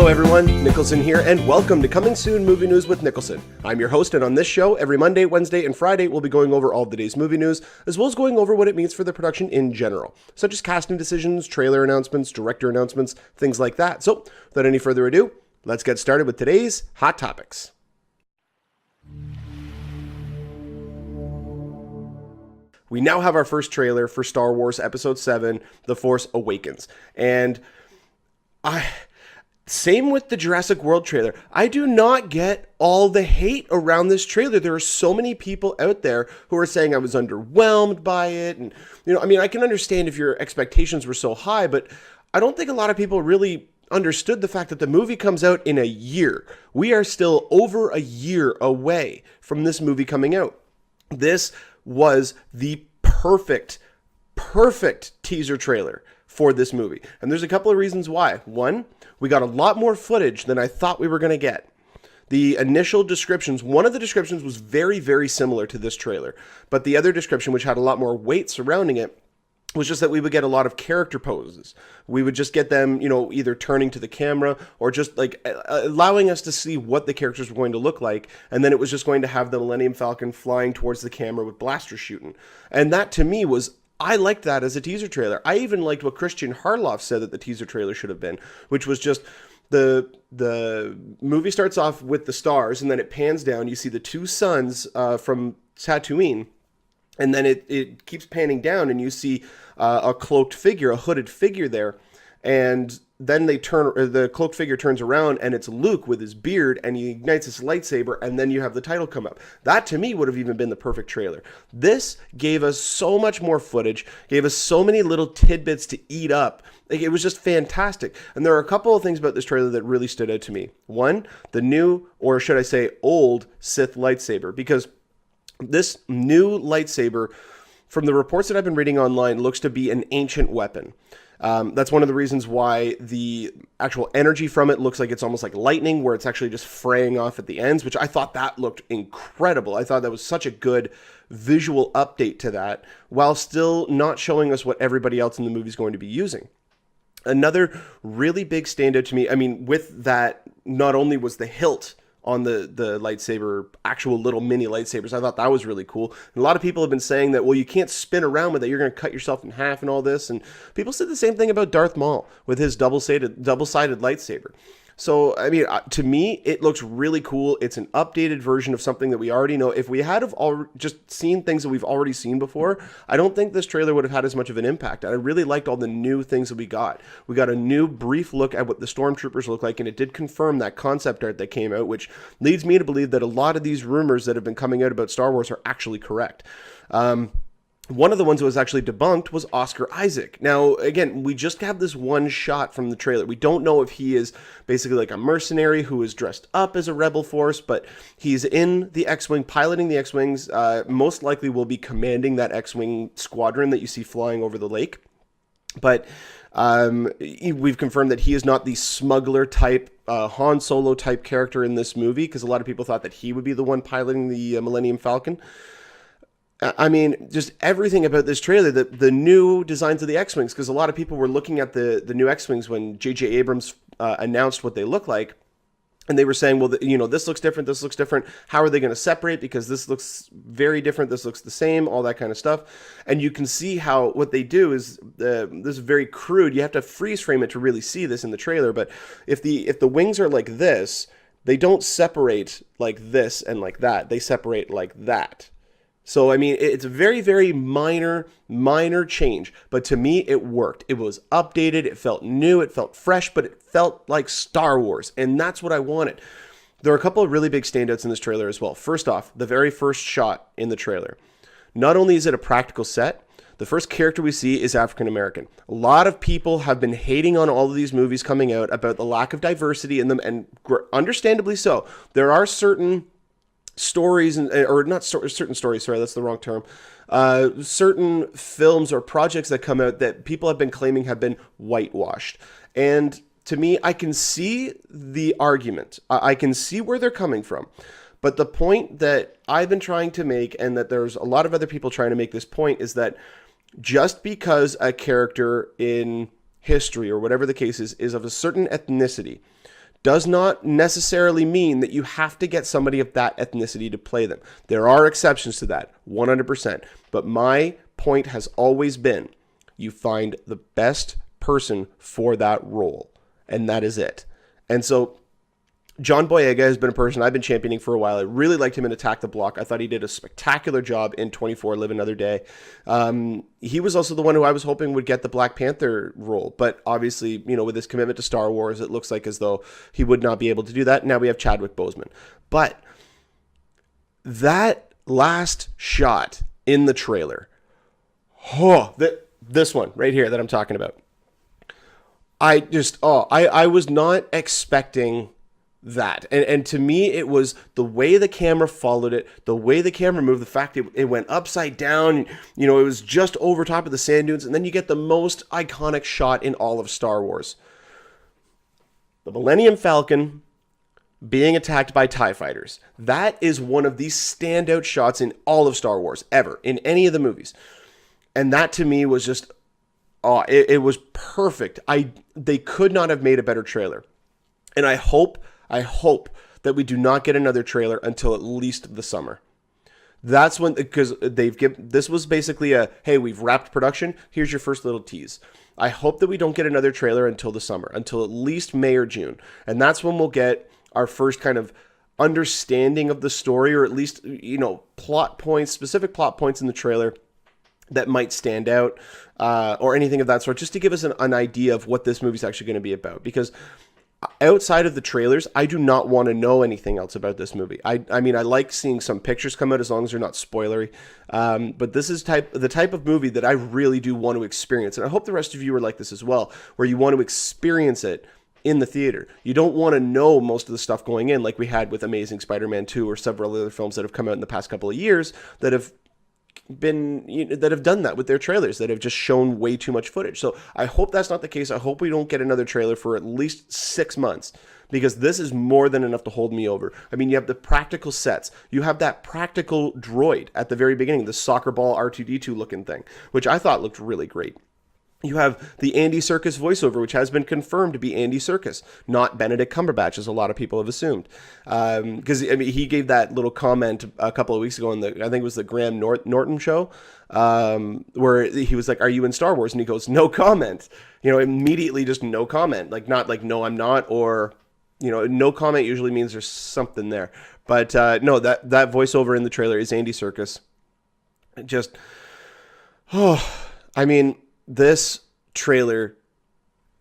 everyone, Niklsun here, and welcome to Coming Soon Movie News with Niklsun. I'm your host, and on this show, every Monday, Wednesday, and Friday, we'll be going over all of the day's movie news, as well as going over what it means for the production in general, such as casting decisions, trailer announcements, director announcements, things like that. So, without any further ado, let's get started with today's Hot Topics. We now have our first trailer for Star Wars Episode 7, The Force Awakens, and same with the Jurassic World trailer. I do not get all the hate around this trailer. There are so many people out there who are saying I was underwhelmed by it. And, I can understand if your expectations were so high, but I don't think a lot of people really understood the fact that the movie comes out in a year. We are still over a year away from this movie coming out. This was the perfect teaser trailer for this movie. And there's a couple of reasons why. One, we got a lot more footage than I thought we were going to get. The initial descriptions, one of the descriptions was very, very similar to this trailer. But the other description, which had a lot more weight surrounding it, was just that we would get a lot of character poses. We would just get them, either turning to the camera or just like allowing us to see what the characters were going to look like. And then it was just going to have the Millennium Falcon flying towards the camera with blasters shooting. And that to me I liked that as a teaser trailer. I even liked what Christian Harloff said that the teaser trailer should have been, which was just the movie starts off with the stars and then it pans down. You see the two suns from Tatooine. And then it keeps panning down and you see a cloaked figure, a hooded figure there. And then the cloaked figure turns around and it's Luke with his beard and he ignites his lightsaber and then you have the title come up. That to me would have even been the perfect trailer. This gave us so much more footage, gave us so many little tidbits to eat up. It was just fantastic. And there are a couple of things about this trailer that really stood out to me. One, the new, or should I say old, Sith lightsaber. Because this new lightsaber, from the reports that I've been reading online, looks to be an ancient weapon. That's one of the reasons why the actual energy from it looks like it's almost like lightning, where it's actually just fraying off at the ends, which I thought that looked incredible. I thought that was such a good visual update to that, while still not showing us what everybody else in the movie is going to be using. Another really big standout to me, with that, not only was the hilt on the lightsaber, actual little mini lightsabers. I thought that was really cool. And a lot of people have been saying that, well, you can't spin around with it. You're going to cut yourself in half and all this. And people said the same thing about Darth Maul with his double-sided lightsaber. So, to me, it looks really cool. It's an updated version of something that we already know. If we had just seen things that we've already seen before, I don't think this trailer would have had as much of an impact. I really liked all the new things that we got. We got a new brief look at what the stormtroopers look like, and it did confirm that concept art that came out, which leads me to believe that a lot of these rumors that have been coming out about Star Wars are actually correct. One of the ones that was actually debunked was Oscar Isaac. Now, again, we just have this one shot from the trailer. We don't know if he is basically like a mercenary who is dressed up as a rebel force, but he's in the X-Wing, piloting the X-Wings, most likely will be commanding that X-Wing squadron that you see flying over the lake. But we've confirmed that he is not the smuggler type, Han Solo type character in this movie, because a lot of people thought that he would be the one piloting the Millennium Falcon. Just everything about this trailer, the new designs of the X-Wings, because a lot of people were looking at the new X-Wings when J.J. Abrams announced what they look like, and they were saying, well, this looks different, how are they going to separate, because this looks very different, this looks the same, all that kind of stuff. And you can see how what they do is, this is very crude, you have to freeze frame it to really see this in the trailer, but if the wings are like this, they don't separate like this and like that, they separate like that. So, it's a very, very minor change, but to me, it worked. It was updated, it felt new, it felt fresh, but it felt like Star Wars, and that's what I wanted. There are a couple of really big standouts in this trailer as well. First off, the very first shot in the trailer. Not only is it a practical set, the first character we see is African American. A lot of people have been hating on all of these movies coming out about the lack of diversity in them, and understandably so. There are certain stories, certain stories, sorry, that's the wrong term. Certain films or projects that come out that people have been claiming have been whitewashed. And to me, I can see the argument. I can see where they're coming from. But the point that I've been trying to make, and that there's a lot of other people trying to make this point, is that just because a character in history or whatever the case is of a certain ethnicity, does not necessarily mean that you have to get somebody of that ethnicity to play them. There are exceptions to that, 100%. But my point has always been, you find the best person for that role, and that is it. And so John Boyega has been a person I've been championing for a while. I really liked him in Attack the Block. I thought he did a spectacular job in 24 Live Another Day. He was also the one who I was hoping would get the Black Panther role. But obviously, with his commitment to Star Wars, it looks like as though he would not be able to do that. Now we have Chadwick Boseman. But that last shot in the trailer, this one right here that I'm talking about, I was not expecting that. And to me, it was the way the camera followed it, the way the camera moved, the fact it went upside down, it was just over top of the sand dunes, and then you get the most iconic shot in all of Star Wars. The Millennium Falcon being attacked by TIE fighters. That is one of the standout shots in all of Star Wars, ever, in any of the movies. And that to me was just, it was perfect. They could not have made a better trailer. And I hope that we do not get another trailer until at least the summer. That's when, because this was basically hey, we've wrapped production. Here's your first little tease. I hope that we don't get another trailer until the summer, until at least May or June. And that's when we'll get our first kind of understanding of the story, or at least, specific plot points in the trailer that might stand out, or anything of that sort, just to give us an idea of what this movie's actually going to be about. Because outside of the trailers, I do not want to know anything else about this movie. I mean, I like seeing some pictures come out as long as they're not spoilery. But this is the type of movie that I really do want to experience. And I hope the rest of you are like this as well, where you want to experience it in the theater. You don't want to know most of the stuff going in, like we had with Amazing Spider-Man 2 or several other films that have come out in the past couple of years that have done that with their trailers, that have just shown way too much footage. So I hope that's not the case. I hope we don't get another trailer for at least 6 months, because this is more than enough to hold me over. I mean, you have the practical sets. You have that practical droid at the very beginning, the soccer ball R2-D2 looking thing, which I thought looked really great. You have the Andy Serkis voiceover, which has been confirmed to be Andy Serkis, not Benedict Cumberbatch, as a lot of people have assumed. Because he gave that little comment a couple of weeks ago on I think it was the Graham Norton show, where he was like, "Are you in Star Wars?" And he goes, "No comment." Immediately just no comment, like not like no, I'm not, or no comment usually means there's something there. But no, that voiceover in the trailer is Andy Serkis. Just, I mean. This trailer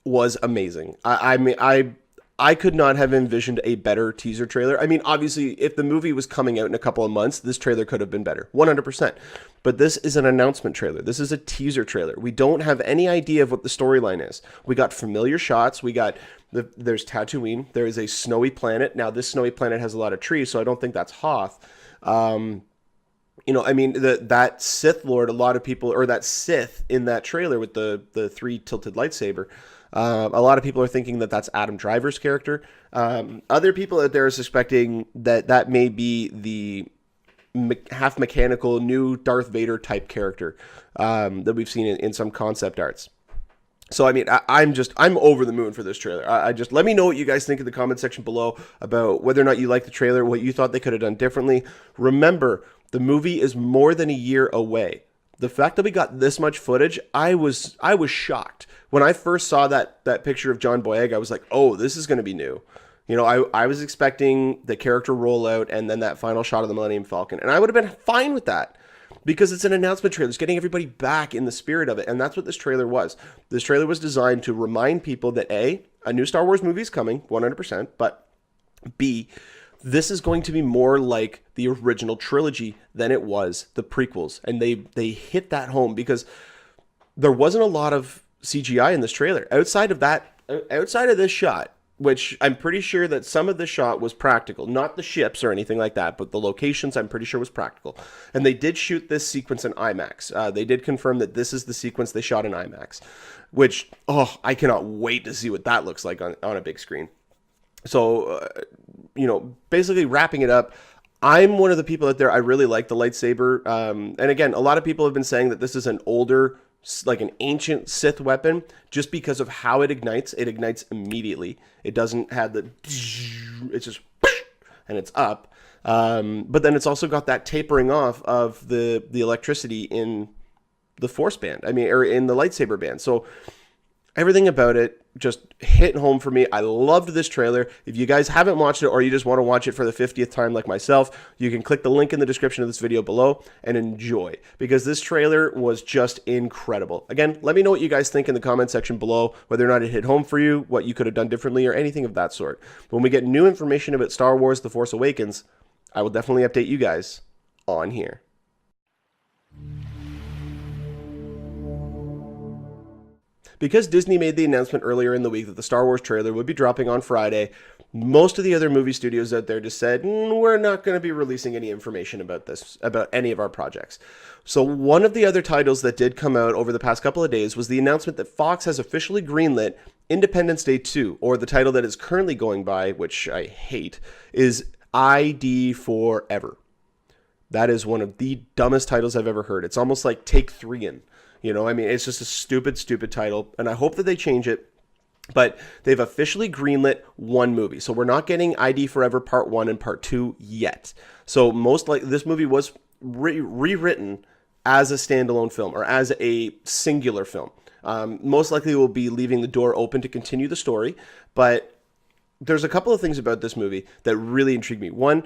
was amazing. I could not have envisioned a better teaser trailer. I mean, obviously, if the movie was coming out in a couple of months, this trailer could have been better, 100%. But this is an announcement trailer. This is a teaser trailer. We don't have any idea of what the storyline is. We got familiar shots. We got there's Tatooine. There is a snowy planet. Now, this snowy planet has a lot of trees, so I don't think that's Hoth. That Sith Lord, a lot of people, or that Sith in that trailer with the 3 tilted lightsaber, a lot of people are thinking that that's Adam Driver's character. Other people out there are suspecting that may be the half mechanical new Darth Vader type character that we've seen in some concept arts. So, I mean, I'm over the moon for this trailer. I just, let me know what you guys think in the comment section below about whether or not you like the trailer, what you thought they could have done differently. Remember, the movie is more than a year away. The fact that we got this much footage, I was shocked. When I first saw that picture of John Boyega, I was like, oh, this is going to be new. I was expecting the character rollout and then that final shot of the Millennium Falcon. And I would have been fine with that, because it's an announcement trailer. It's getting everybody back in the spirit of it. And that's what this trailer was. This trailer was designed to remind people that A, a new Star Wars movie is coming, 100%, but B, this is going to be more like the original trilogy than it was the prequels. And they hit that home, because there wasn't a lot of CGI in this trailer. Outside of this shot, which I'm pretty sure that some of the shot was practical, not the ships or anything like that, but the locations I'm pretty sure was practical. And they did shoot this sequence in IMAX. They did confirm that this is the sequence they shot in IMAX, which, I cannot wait to see what that looks like on a big screen. So, basically wrapping it up, I'm one of the people out there, I really like the lightsaber. And again, a lot of people have been saying that this is an older like an ancient Sith weapon, just because of how it ignites. It ignites immediately. It doesn't have the, it's just, and it's up. But then it's also got that tapering off of the electricity in the Force band. I mean, or in the lightsaber band. So everything about it just hit home for me. I loved this trailer. If you guys haven't watched it, or you just want to watch it for the 50th time like myself, you can click the link in the description of this video below and enjoy, because this trailer was just incredible. Again, let me know what you guys think in the comment section below, whether or not it hit home for you, what you could have done differently, or anything of that sort. But when we get new information about Star Wars The Force Awakens, I will definitely update you guys on here. Because Disney made the announcement earlier in the week that the Star Wars trailer would be dropping on Friday, most of the other movie studios out there just said, we're not going to be releasing any information about this, about any of our projects. So one of the other titles that did come out over the past couple of days was the announcement that Fox has officially greenlit Independence Day 2, or the title that is currently going by, which I hate, is ID Forever. That is one of the dumbest titles I've ever heard. It's almost like Take 3 in. You know, I mean, it's just a stupid title, and I hope that they change it. But they've officially greenlit one movie. So we're not getting ID Forever Part 1 and Part 2 yet. So most likely this movie was rewritten as a standalone film, or as a singular film. Most likely we'll be leaving the door open to continue the story. But there's a couple of things about this movie that really intrigue me. One,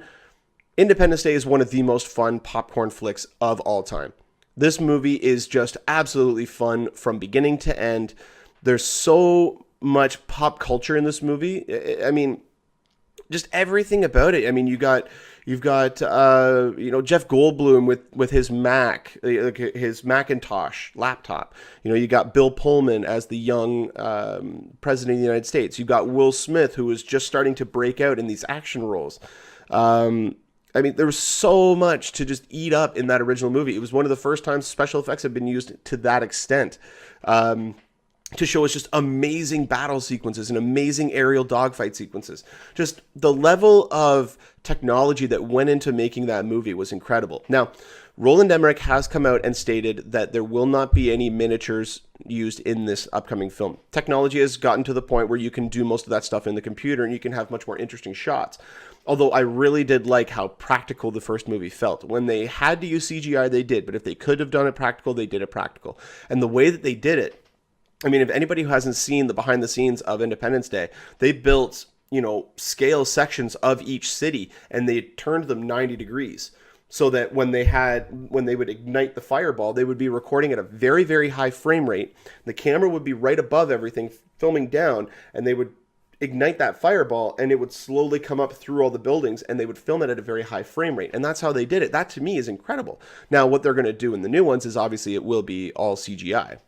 Independence Day is one of the most fun popcorn flicks of all time. This movie is just absolutely fun from beginning to end. There's so much pop culture in this movie. I mean, just everything about it. I mean, you've got Jeff Goldblum with his Mac, his Macintosh laptop. You know, you got Bill Pullman as the young president of the United States. You've got Will Smith, who is just starting to break out in these action roles. I mean, there was so much to just eat up in that original movie. It was one of the first times special effects have been used to that extent, to show us just amazing battle sequences and amazing aerial dogfight sequences. Just the level of technology that went into making that movie was incredible. Now, Roland Emmerich has come out and stated that there will not be any miniatures used in this upcoming film. Technology has gotten to the point where you can do most of that stuff in the computer, and you can have much more interesting shots. Although I really did like how practical the first movie felt. When they had to use CGI, they did. But if they could have done it practical, they did it practical. And the way that they did it, I mean, if anybody who hasn't seen the behind the scenes of Independence Day, they built, scale sections of each city, and they turned them 90 degrees. So that when they would ignite the fireball, they would be recording at a very, very high frame rate. The camera would be right above everything, filming down, and they would ignite that fireball, and it would slowly come up through all the buildings, and they would film it at a very high frame rate. And that's how they did it. That to me is incredible. Now, what they're going to do in the new ones is obviously it will be all CGI.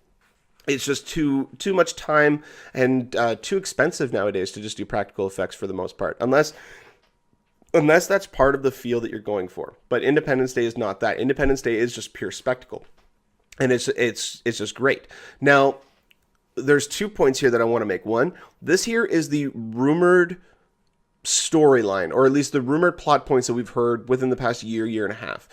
It's just too much time and too expensive nowadays to just do practical effects for the most part, unless that's part of the feel that you're going for. But Independence Day is not that. Independence Day is just pure spectacle, and it's just great. Now, there's 2 points here that I want to make. One, this here is the rumored storyline, or at least the rumored plot points that we've heard within the past year and a half.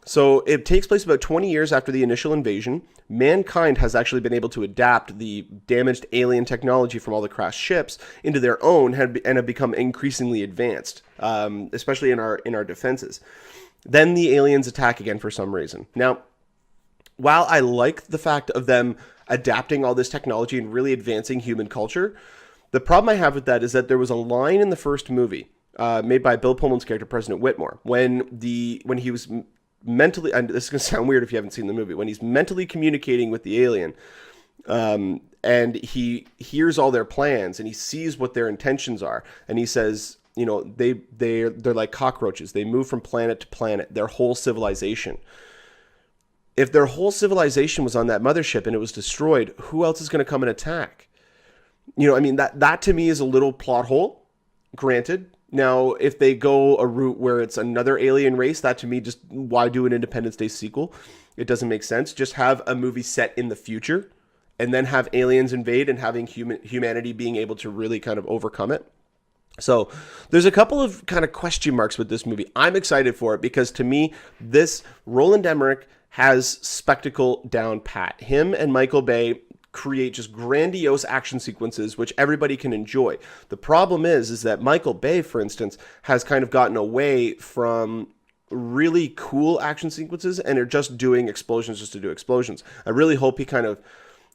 So it takes place about 20 years after the initial invasion. Mankind has actually been able to adapt the damaged alien technology from all the crashed ships into their own, and have become increasingly advanced, especially in our defenses. Then the aliens attack again for some reason. Now, while I like the fact of them adapting all this technology and really advancing human culture, the problem I have with that is that there was a line in the first movie made by Bill Pullman's character, President Whitmore, when he was mentally, and this is going to sound weird if you haven't seen the movie, when he's mentally communicating with the alien, and he hears all their plans and he sees what their intentions are, and he says, they're like cockroaches. They move from planet to planet, their whole civilization. If their whole civilization was on that mothership and it was destroyed, who else is going to come and attack? That to me is a little plot hole, granted. Now, if they go a route where it's another alien race, that to me, just why do an Independence Day sequel? It doesn't make sense. Just have a movie set in the future, and then have aliens invade, and having humanity being able to really kind of overcome it. So there's a couple of kind of question marks with this movie. I'm excited for it because to me, this Roland Emmerich has spectacle down pat. Him and Michael Bay create just grandiose action sequences which everybody can enjoy. The problem is that Michael Bay, for instance, has kind of gotten away from really cool action sequences and are just doing explosions just to do explosions. I really hope he kind of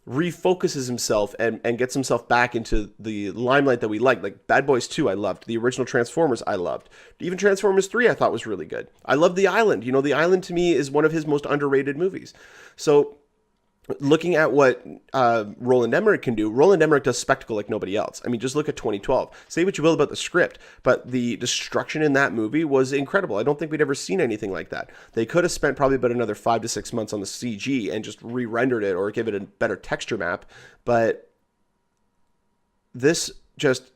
refocuses himself and gets himself back into the limelight that we like Bad Boys 2 I loved, the original Transformers I loved, even Transformers 3 I thought was really good. I love The Island. The Island to me is one of his most underrated movies. So looking at what Roland Emmerich can do, Roland Emmerich does spectacle like nobody else. I mean, just look at 2012. Say what you will about the script, but the destruction in that movie was incredible. I don't think we'd ever seen anything like that. They could have spent probably about another 5 to 6 months on the CG and just re-rendered it or give it a better texture map. But this just,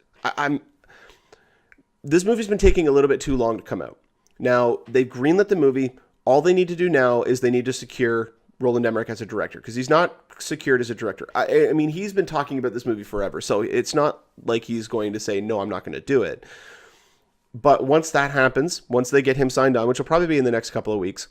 this movie's been taking a little bit too long to come out. Now, they've greenlit the movie. All they need to do now is they need to secure Roland Emmerich as a director, because he's not secured as a director. I mean, he's been talking about this movie forever, so it's not like he's going to say, no, I'm not going to do it. But once that happens, once they get him signed on, which will probably be in the next couple of weeks,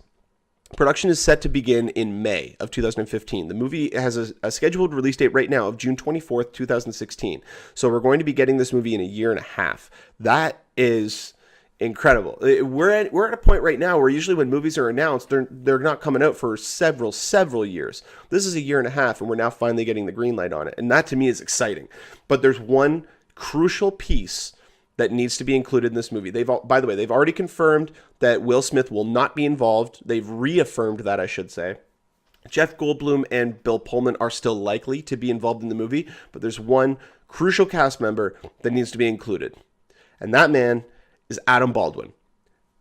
production is set to begin in May of 2015. The movie has a scheduled release date right now of June 24th, 2016. So we're going to be getting this movie in a year and a half. That is incredible. We're at a point right now where usually when movies are announced, they're not coming out for several years. This is a year and a half, and we're now finally getting the green light on it, and that to me is exciting. But there's one crucial piece that needs to be included in this movie. By the way, they've already confirmed that Will Smith will not be involved. They've reaffirmed that, I should say. Jeff Goldblum and Bill Pullman are still likely to be involved in the movie, but there's one crucial cast member that needs to be included, and that man is Adam Baldwin.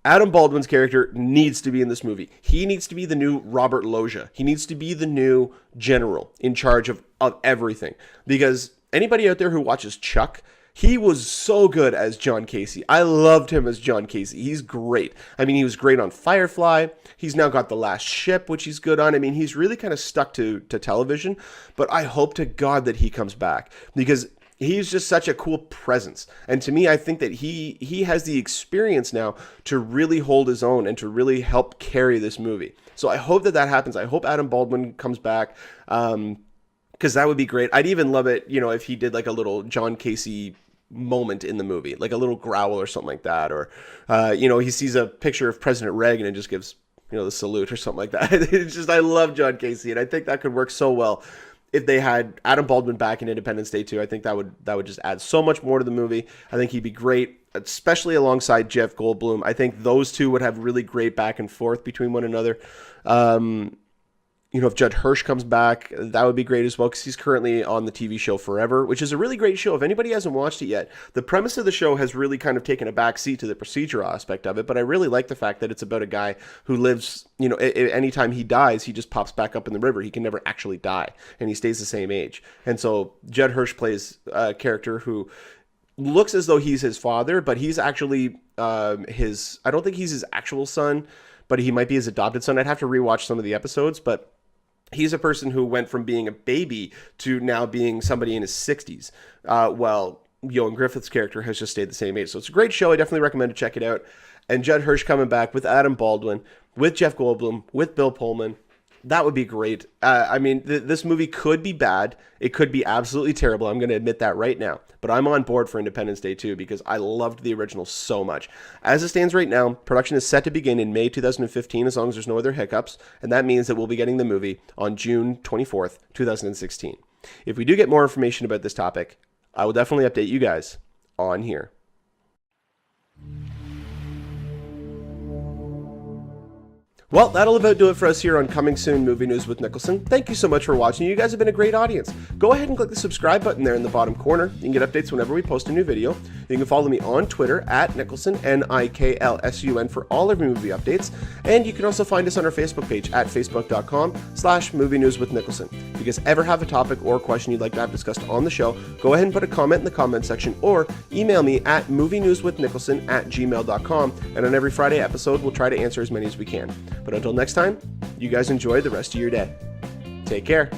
Adam Baldwin's character needs to be in this movie. He needs to be the new Robert Loggia. He needs to be the new general in charge of everything. Because anybody out there who watches Chuck, he was so good as John Casey. I loved him as John Casey. He's great. I mean, he was great on Firefly. He's now got The Last Ship, which he's good on. I mean, he's really kind of stuck to television. But I hope to God that he comes back, because he's just such a cool presence. And to me, I think that he has the experience now to really hold his own and to really help carry this movie. So I hope that happens. I hope Adam Baldwin comes back, because that would be great. I'd even love it, if he did like a little John Casey moment in the movie, like a little growl or something like that. Or, he sees a picture of President Reagan and just gives, the salute or something like that. It's just, I love John Casey, and I think that could work so well. If they had Adam Baldwin back in Independence Day 2, I think that would just add so much more to the movie. I think he'd be great, especially alongside Jeff Goldblum. I think those two would have really great back and forth between one another. If Judd Hirsch comes back, that would be great as well, because he's currently on the TV show Forever, which is a really great show. If anybody hasn't watched it yet, the premise of the show has really kind of taken a back seat to the procedural aspect of it, but I really like the fact that it's about a guy who lives, anytime he dies, he just pops back up in the river. He can never actually die, and he stays the same age. And so Judd Hirsch plays a character who looks as though he's his father, but he's actually I don't think he's his actual son, but he might be his adopted son. I'd have to rewatch some of the episodes, but he's a person who went from being a baby to now being somebody in his 60s, while Ioan Gruffudd's character has just stayed the same age. So it's a great show. I definitely recommend to check it out. And Judd Hirsch coming back with Adam Baldwin, with Jeff Goldblum, with Bill Pullman. That would be great. This movie could be bad. It could be absolutely terrible. I'm going to admit that right now. But I'm on board for Independence Day 2 because I loved the original so much. As it stands right now, production is set to begin in May 2015 as long as there's no other hiccups. And that means that we'll be getting the movie on June 24th, 2016. If we do get more information about this topic, I will definitely update you guys on here. Well, that'll about do it for us here on Coming Soon Movie News with Niklsun. Thank you so much for watching. You guys have been a great audience. Go ahead and click the subscribe button there in the bottom corner. You can get updates whenever we post a new video. You can follow me on Twitter at Niklsun, Niklsun, for all of your movie updates. And you can also find us on our Facebook page at facebook.com/Movie News with Niklsun. If you guys ever have a topic or question you'd like to have discussed on the show, go ahead and put a comment in the comment section or email me at movienewswithniklsun@gmail.com. And on every Friday episode, we'll try to answer as many as we can. But until next time, you guys enjoy the rest of your day. Take care.